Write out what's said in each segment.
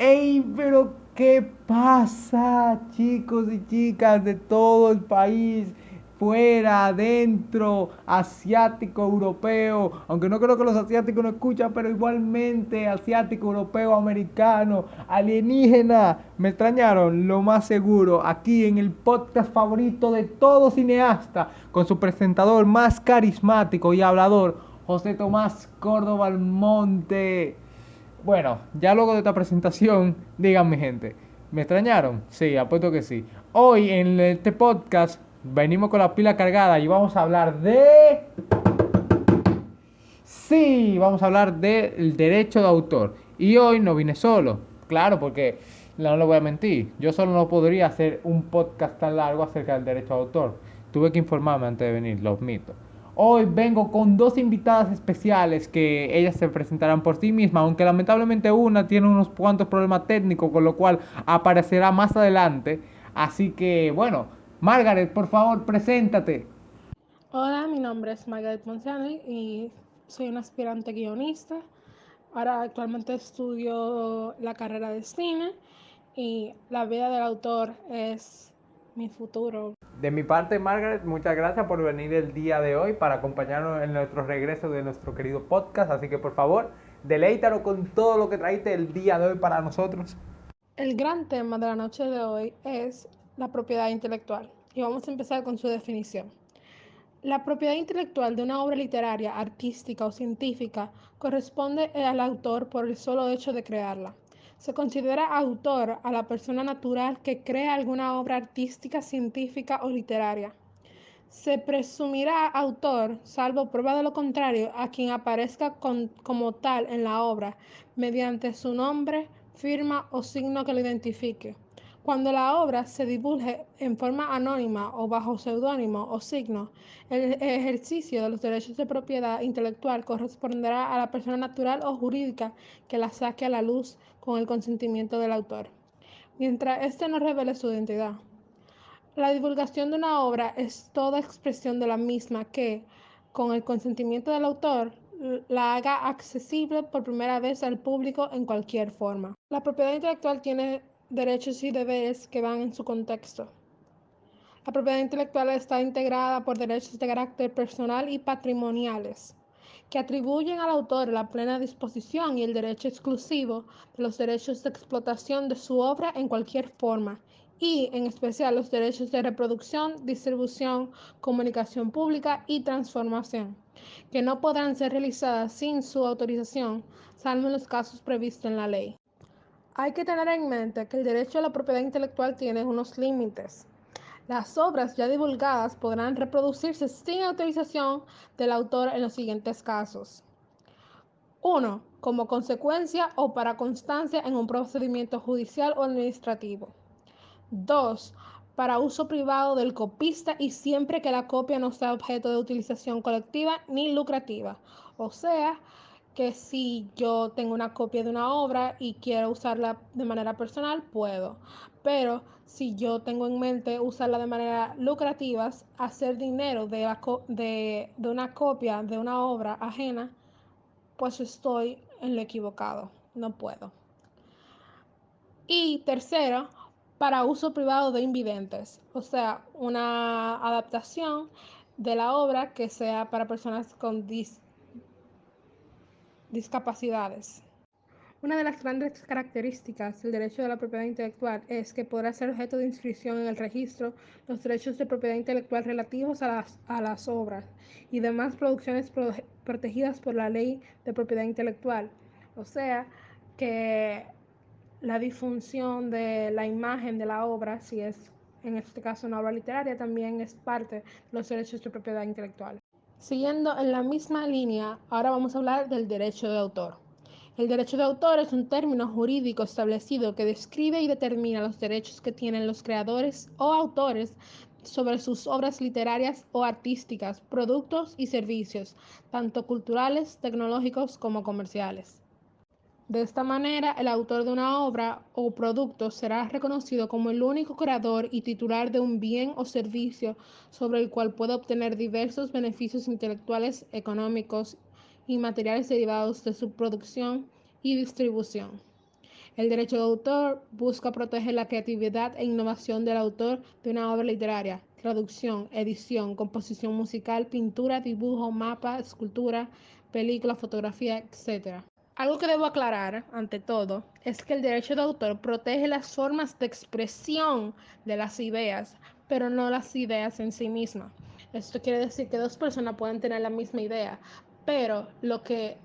¡Ey, pero qué pasa, chicos y chicas de todo el país! Fuera, adentro, asiático, europeo, aunque no creo que los asiáticos no escuchan, pero igualmente asiático, europeo, americano, alienígena, me extrañaron, lo más seguro, aquí en el podcast favorito de todo cineasta, con su presentador más carismático y hablador, José Tomás Córdoba Almonte. Bueno, ya luego de esta presentación, díganme gente, ¿me extrañaron? Sí, apuesto que sí. Hoy en este podcast venimos con la pila cargada y vamos a hablar de... Sí, vamos a hablar del derecho de autor. Y hoy no vine solo, claro, porque no le voy a mentir, yo solo no podría hacer un podcast tan largo acerca del derecho de autor. Tuve que informarme antes de venir, lo admito. Hoy vengo con dos invitadas especiales que ellas se presentarán por sí mismas, aunque lamentablemente una tiene unos cuantos problemas técnicos, con lo cual aparecerá más adelante. Así que, bueno, Margaret, por favor, preséntate. Hola, mi nombre es Margaret Monciani y soy una aspirante guionista. Ahora actualmente estudio la carrera de cine y la vida del autor es mi futuro. De mi parte, Margaret, muchas gracias por venir el día de hoy para acompañarnos en nuestro regreso de nuestro querido podcast. Así que por favor, deleítanos con todo lo que traíste el día de hoy para nosotros. El gran tema de la noche de hoy es la propiedad intelectual y vamos a empezar con su definición. La propiedad intelectual de una obra literaria, artística o científica corresponde al autor por el solo hecho de crearla. Se considera autor a la persona natural que crea alguna obra artística, científica o literaria. Se presumirá autor, salvo prueba de lo contrario, a quien aparezca como tal en la obra, mediante su nombre, firma o signo que lo identifique. Cuando la obra se divulgue en forma anónima o bajo seudónimo o signo, el ejercicio de los derechos de propiedad intelectual corresponderá a la persona natural o jurídica que la saque a la luz con el consentimiento del autor, mientras éste no revele su identidad. La divulgación de una obra es toda expresión de la misma que, con el consentimiento del autor, la haga accesible por primera vez al público en cualquier forma. La propiedad intelectual tiene derechos y deberes que van en su contexto. La propiedad intelectual está integrada por derechos de carácter personal y patrimoniales, que atribuyen al autor la plena disposición y el derecho exclusivo de los derechos de explotación de su obra en cualquier forma, y en especial los derechos de reproducción, distribución, comunicación pública y transformación, que no podrán ser realizadas sin su autorización, salvo en los casos previstos en la ley. Hay que tener en mente que el derecho a la propiedad intelectual tiene unos límites. Las obras ya divulgadas podrán reproducirse sin autorización del autor en los siguientes casos. 1. Como consecuencia o para constancia en un procedimiento judicial o administrativo. 2. Para uso privado del copista y siempre que la copia no sea objeto de utilización colectiva ni lucrativa. O sea, que si yo tengo una copia de una obra y quiero usarla de manera personal, puedo. Pero si yo tengo en mente usarla de manera lucrativa, hacer dinero de una copia de una obra ajena, pues estoy en lo equivocado. No puedo. Y tercero, para uso privado de invidentes, o sea, una adaptación de la obra que sea para personas con discapacidades. Una de las grandes características del derecho de la propiedad intelectual es que podrá ser objeto de inscripción en el registro los derechos de propiedad intelectual relativos a las obras y demás producciones protegidas por la ley de propiedad intelectual. O sea, que la disfunción de la imagen de la obra, si es en este caso una obra literaria, también es parte de los derechos de propiedad intelectual. Siguiendo en la misma línea, ahora vamos a hablar del derecho de autor. El derecho de autor es un término jurídico establecido que describe y determina los derechos que tienen los creadores o autores sobre sus obras literarias o artísticas, productos y servicios, tanto culturales, tecnológicos como comerciales. De esta manera, el autor de una obra o producto será reconocido como el único creador y titular de un bien o servicio sobre el cual puede obtener diversos beneficios intelectuales, económicos y materiales derivados de su producción y distribución. El derecho de autor busca proteger la creatividad e innovación del autor de una obra literaria, traducción, edición, composición musical, pintura, dibujo, mapa, escultura, película, fotografía, etc. Algo que debo aclarar, ante todo, es que el derecho de autor protege las formas de expresión de las ideas, pero no las ideas en sí mismas. Esto quiere decir que dos personas pueden tener la misma idea, pero lo que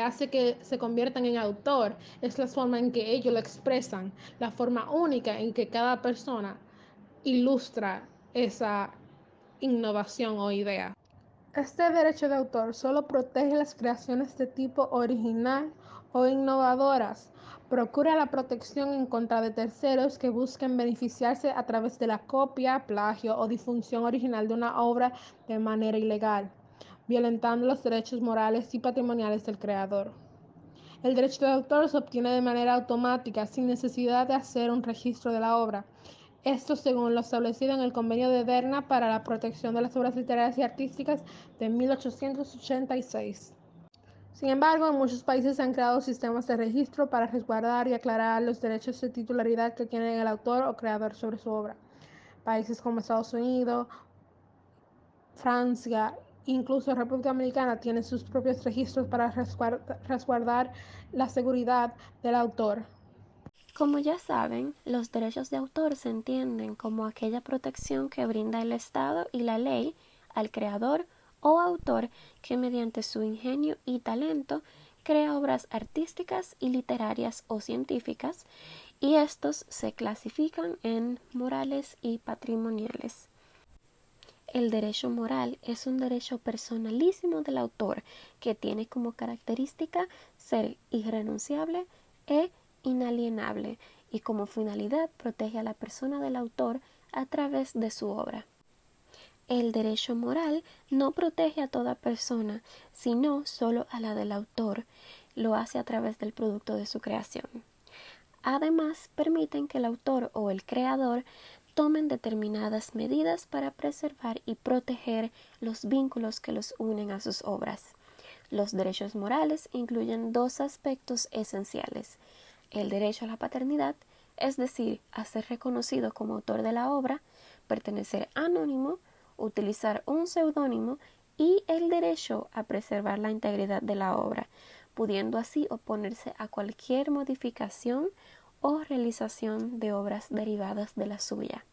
hace que se conviertan en autor es la forma en que ellos lo expresan, la forma única en que cada persona ilustra esa innovación o idea. Este derecho de autor solo protege las creaciones de tipo original o innovadoras. Procura la protección en contra de terceros que busquen beneficiarse a través de la copia, plagio o difusión original de una obra de manera ilegal, violentando los derechos morales y patrimoniales del creador. El derecho de autor se obtiene de manera automática, sin necesidad de hacer un registro de la obra. Esto según lo establecido en el Convenio de Berna para la protección de las obras literarias y artísticas de 1886. Sin embargo, en muchos países se han creado sistemas de registro para resguardar y aclarar los derechos de titularidad que tiene el autor o creador sobre su obra. Países como Estados Unidos, Francia, incluso República Dominicana tienen sus propios registros para resguardar la seguridad del autor. Como ya saben, los derechos de autor se entienden como aquella protección que brinda el Estado y la ley al creador o autor que mediante su ingenio y talento crea obras artísticas y literarias o científicas, y estos se clasifican en morales y patrimoniales. El derecho moral es un derecho personalísimo del autor que tiene como característica ser irrenunciable e inalienable y como finalidad protege a la persona del autor a través de su obra. El derecho moral no protege a toda persona, sino solo a la del autor. Lo hace a través del producto de su creación. Además, permiten que el autor o el creador tomen determinadas medidas para preservar y proteger los vínculos que los unen a sus obras. Los derechos morales incluyen dos aspectos esenciales: el derecho a la paternidad, es decir, a ser reconocido como autor de la obra, pertenecer anónimo, utilizar un seudónimo, y el derecho a preservar la integridad de la obra, pudiendo así oponerse a cualquier modificación o realización de obras derivadas de la suya.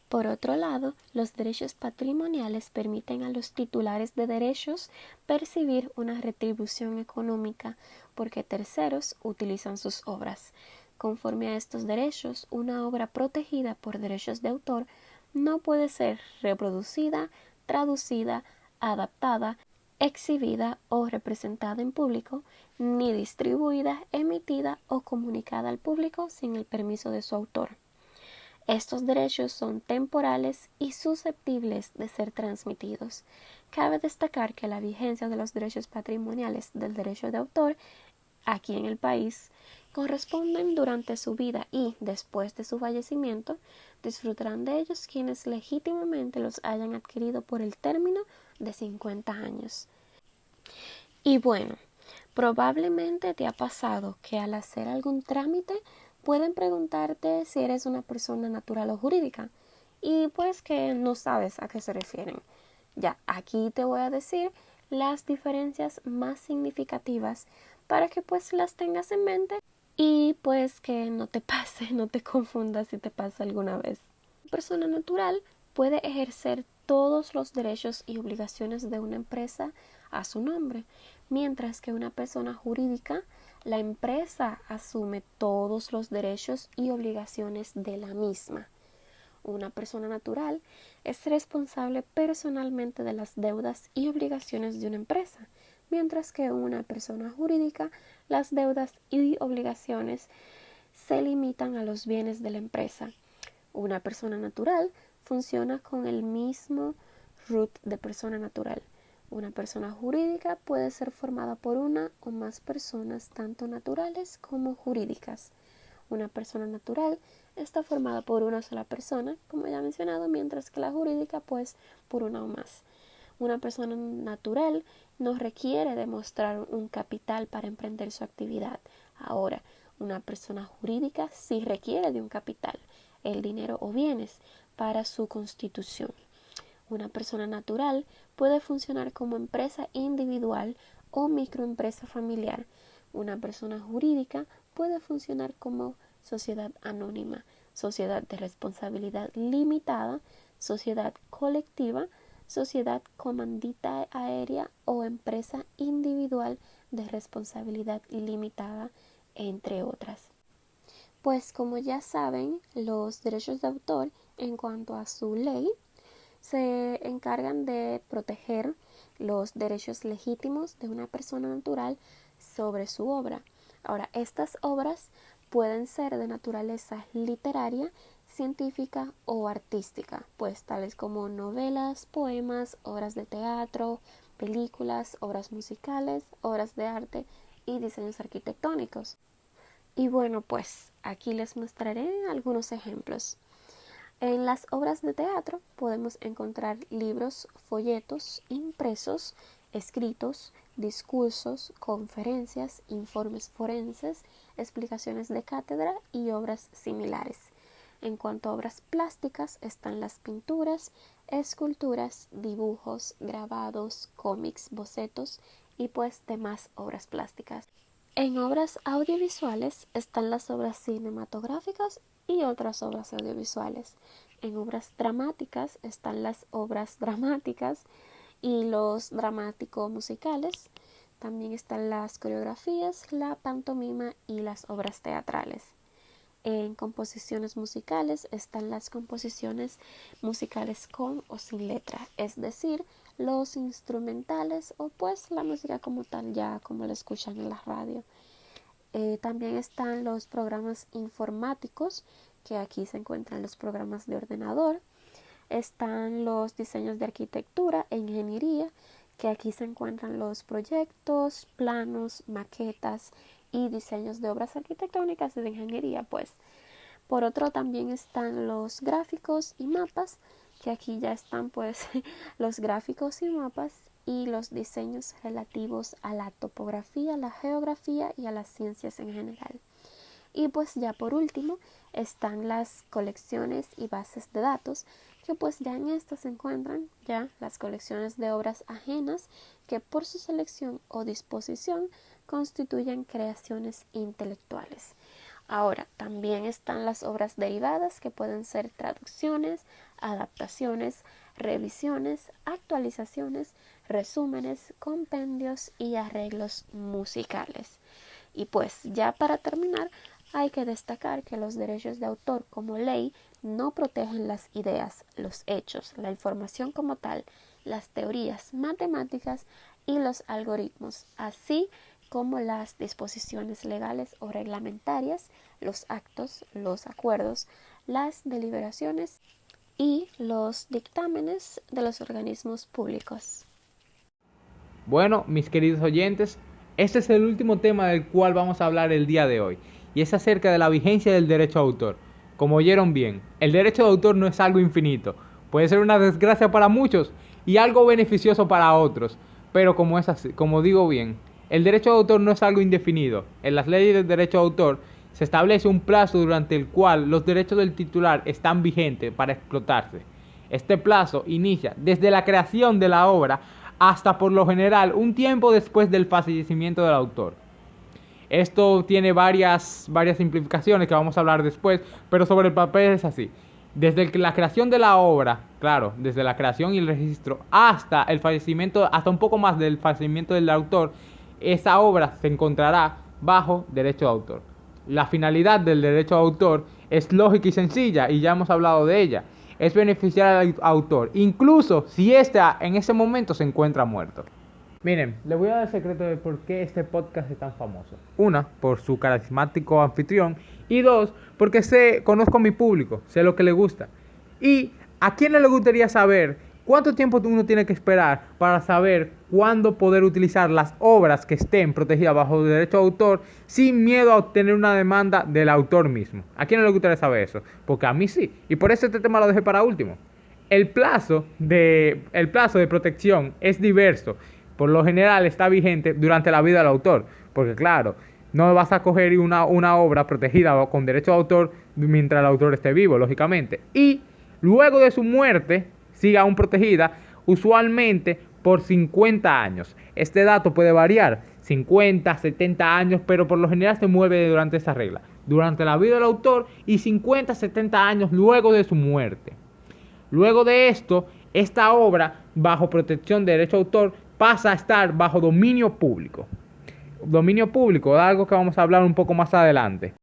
Por otro lado, los derechos patrimoniales permiten a los titulares de derechos percibir una retribución económica porque terceros utilizan sus obras. Conforme a estos derechos, una obra protegida por derechos de autor no puede ser reproducida, traducida, adaptada, exhibida o representada en público, ni distribuida, emitida o comunicada al público sin el permiso de su autor. Estos derechos son temporales y susceptibles de ser transmitidos. Cabe destacar que la vigencia de los derechos patrimoniales del derecho de autor aquí en el país corresponden durante su vida y, después de su fallecimiento, disfrutarán de ellos quienes legítimamente los hayan adquirido por el término de 50 años. Y bueno, probablemente te ha pasado que al hacer algún trámite pueden preguntarte si eres una persona natural o jurídica y pues que no sabes a qué se refieren. Ya, aquí te voy a decir las diferencias más significativas para que pues las tengas en mente y pues que no te pase, no te confundas si te pasa alguna vez. Una persona natural puede ejercer todos los derechos y obligaciones de una empresa a su nombre, mientras que una persona jurídica, la empresa asume todos los derechos y obligaciones de la misma. Una persona natural es responsable personalmente de las deudas y obligaciones de una empresa, mientras que una persona jurídica, las deudas y obligaciones se limitan a los bienes de la empresa. Una persona natural funciona con el mismo root de persona natural. Una persona jurídica puede ser formada por una o más personas, tanto naturales como jurídicas. Una persona natural está formada por una sola persona, como ya he mencionado, mientras que la jurídica, pues, por una o más. Una persona natural no requiere demostrar un capital para emprender su actividad. Ahora, Una persona jurídica sí requiere de un capital, el dinero o bienes, para su constitución. Una persona natural puede funcionar como empresa individual o microempresa familiar. Una persona jurídica puede funcionar como sociedad anónima, sociedad de responsabilidad limitada, sociedad colectiva, sociedad comandita aérea o empresa individual de responsabilidad limitada, entre otras. Pues como ya saben, los derechos de autor en cuanto a su ley se encargan de proteger los derechos legítimos de una persona natural sobre su obra. Ahora, estas obras pueden ser de naturaleza literaria, científica o artística, pues tales como novelas, poemas, obras de teatro, películas, obras musicales, obras de arte y diseños arquitectónicos. Y bueno, pues aquí les mostraré algunos ejemplos. En las obras de teatro podemos encontrar libros, folletos, impresos, escritos, discursos, conferencias, informes forenses, explicaciones de cátedra y obras similares. En cuanto a obras plásticas están las pinturas, esculturas, dibujos, grabados, cómics, bocetos y pues demás obras plásticas. En obras audiovisuales están las obras cinematográficas y otras obras audiovisuales. En obras dramáticas están las obras dramáticas y los dramático-musicales. También están las coreografías, la pantomima y las obras teatrales. En composiciones musicales están las composiciones musicales con o sin letra, es decir, los instrumentales o pues la música como tal, ya como la escuchan en la radio. También están los programas informáticos, que aquí se encuentran los programas de ordenador. Están los diseños de arquitectura e ingeniería, que aquí se encuentran los proyectos, planos, maquetas y diseños de obras arquitectónicas y de ingeniería, pues. Por otro también están los gráficos y mapas, que aquí ya están pues los gráficos y mapas y los diseños relativos a la topografía, la geografía y a las ciencias en general. Y pues ya por último están las colecciones y bases de datos, que pues ya en estas se encuentran ya las colecciones de obras ajenas que por su selección o disposición constituyen creaciones intelectuales. Ahora, también están las obras derivadas, que pueden ser traducciones, adaptaciones, revisiones, actualizaciones, resúmenes, compendios y arreglos musicales. Y pues ya para terminar, hay que destacar que los derechos de autor como ley no protegen las ideas, los hechos, la información como tal, las teorías matemáticas y los algoritmos, así como las disposiciones legales o reglamentarias, los actos, los acuerdos, las deliberaciones y los dictámenes de los organismos públicos. Bueno, mis queridos oyentes, este es el último tema del cual vamos a hablar el día de hoy, y es acerca de la vigencia del derecho de autor. Como oyeron bien, el derecho de autor no es algo infinito, puede ser una desgracia para muchos y algo beneficioso para otros, pero como es así, como digo bien, el derecho de autor no es algo indefinido. En las leyes del derecho de autor se establece un plazo durante el cual los derechos del titular están vigentes para explotarse. Este plazo inicia desde la creación de la obra hasta por lo general un tiempo después del fallecimiento del autor. Esto tiene varias simplificaciones que vamos a hablar después, pero sobre el papel es así. Desde la creación de la obra, claro, desde la creación y el registro hasta el fallecimiento, hasta un poco más del fallecimiento del autor, esa obra se encontrará bajo derecho de autor. La finalidad del derecho de autor es lógica y sencilla, y ya hemos hablado de ella. Es beneficiar al autor, incluso si éste en ese momento se encuentra muerto. Miren, les voy a dar el secreto de por qué este podcast es tan famoso. Una, por su carismático anfitrión. Y dos, porque conozco a mi público, sé lo que le gusta. Y a quién le gustaría saber cuánto tiempo uno tiene que esperar para saber cuándo poder utilizar las obras que estén protegidas bajo derecho de autor sin miedo a obtener una demanda del autor mismo. ¿A quién le gustaría saber eso? Porque a mí sí. Y por eso este tema lo dejé para último. El plazo de protección es diverso. Por lo general está vigente durante la vida del autor, porque claro, no vas a coger una obra protegida con derecho de autor mientras el autor esté vivo, lógicamente. Y luego de su muerte, sigue aún protegida, usualmente por 50 años. Este dato puede variar, 50, 70 años, pero por lo general se mueve durante esa regla. Durante la vida del autor y 50, 70 años luego de su muerte. Luego de esto, esta obra, bajo protección de derecho de autor, pasa a estar bajo dominio público. Dominio público es algo que vamos a hablar un poco más adelante.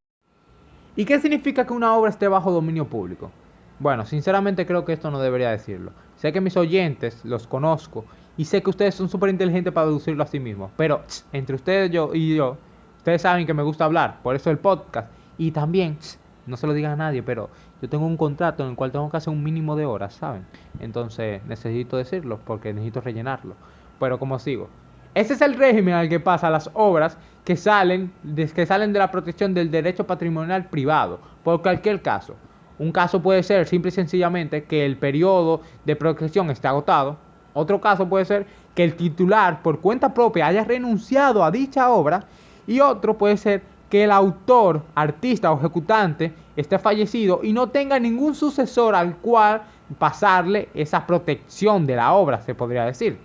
¿Y qué significa que una obra esté bajo dominio público? Bueno, sinceramente creo que esto no debería decirlo. Sé que mis oyentes los conozco y sé que ustedes son súper inteligentes para deducirlo a sí mismos. Pero entre ustedes y yo, ustedes saben que me gusta hablar, por eso el podcast. Y también, no se lo digan a nadie, pero yo tengo un contrato en el cual tengo que hacer un mínimo de horas, ¿saben? Entonces necesito decirlo porque necesito rellenarlo. Pero como sigo, ese es el régimen al que pasa las obras que salen de la protección del derecho patrimonial privado, por cualquier caso. Un caso puede ser simple y sencillamente que el periodo de protección esté agotado. Otro caso puede ser que el titular por cuenta propia haya renunciado a dicha obra. Y otro puede ser que el autor, artista o ejecutante esté fallecido y no tenga ningún sucesor al cual pasarle esa protección de la obra, se podría decir.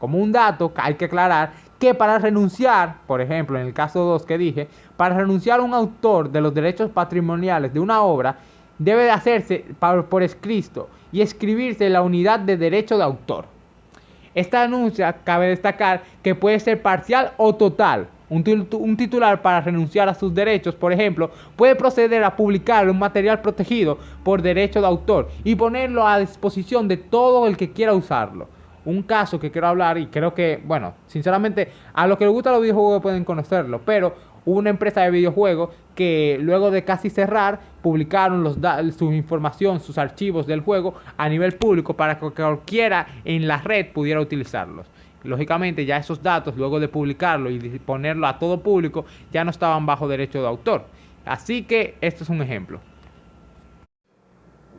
Como un dato, hay que aclarar que para renunciar, por ejemplo, en el caso 2 que dije, para renunciar a un autor de los derechos patrimoniales de una obra, debe de hacerse por escrito y escribirse en la unidad de derecho de autor. Esta denuncia cabe destacar que puede ser parcial o total. Un titular para renunciar a sus derechos, por ejemplo, puede proceder a publicar un material protegido por derecho de autor y ponerlo a disposición de todo el que quiera usarlo. Un caso que quiero hablar y creo que, bueno, sinceramente, a los que les gustan los videojuegos pueden conocerlo, pero hubo una empresa de videojuegos que luego de casi cerrar, publicaron su información, sus archivos del juego a nivel público para que cualquiera en la red pudiera utilizarlos. Lógicamente ya esos datos, luego de publicarlo y de ponerlo a todo público, ya no estaban bajo derecho de autor. Así que esto es un ejemplo.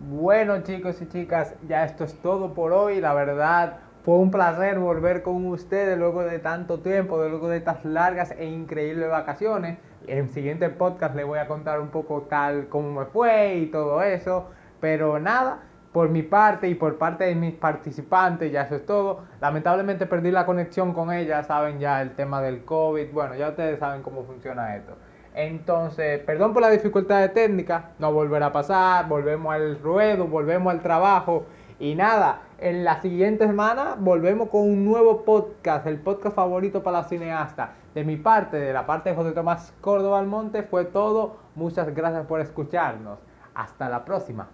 Bueno, chicos y chicas, ya esto es todo por hoy. La verdad, fue un placer volver con ustedes luego de tanto tiempo, luego de estas largas e increíbles vacaciones. En el siguiente podcast les voy a contar un poco tal cómo me fue y todo eso. Pero nada, por mi parte y por parte de mis participantes, ya eso es todo. Lamentablemente perdí la conexión con ellas, saben ya el tema del COVID. Bueno, ya ustedes saben cómo funciona esto. Entonces, perdón por la dificultad de técnica, no volverá a pasar, volvemos al ruedo, volvemos al trabajo y nada, en la siguiente semana volvemos con un nuevo podcast, el podcast favorito para la cineasta. De mi parte, de la parte de José Tomás Córdoba Almonte, fue todo. Muchas gracias por escucharnos. Hasta la próxima.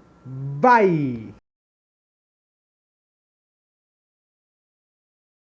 Bye.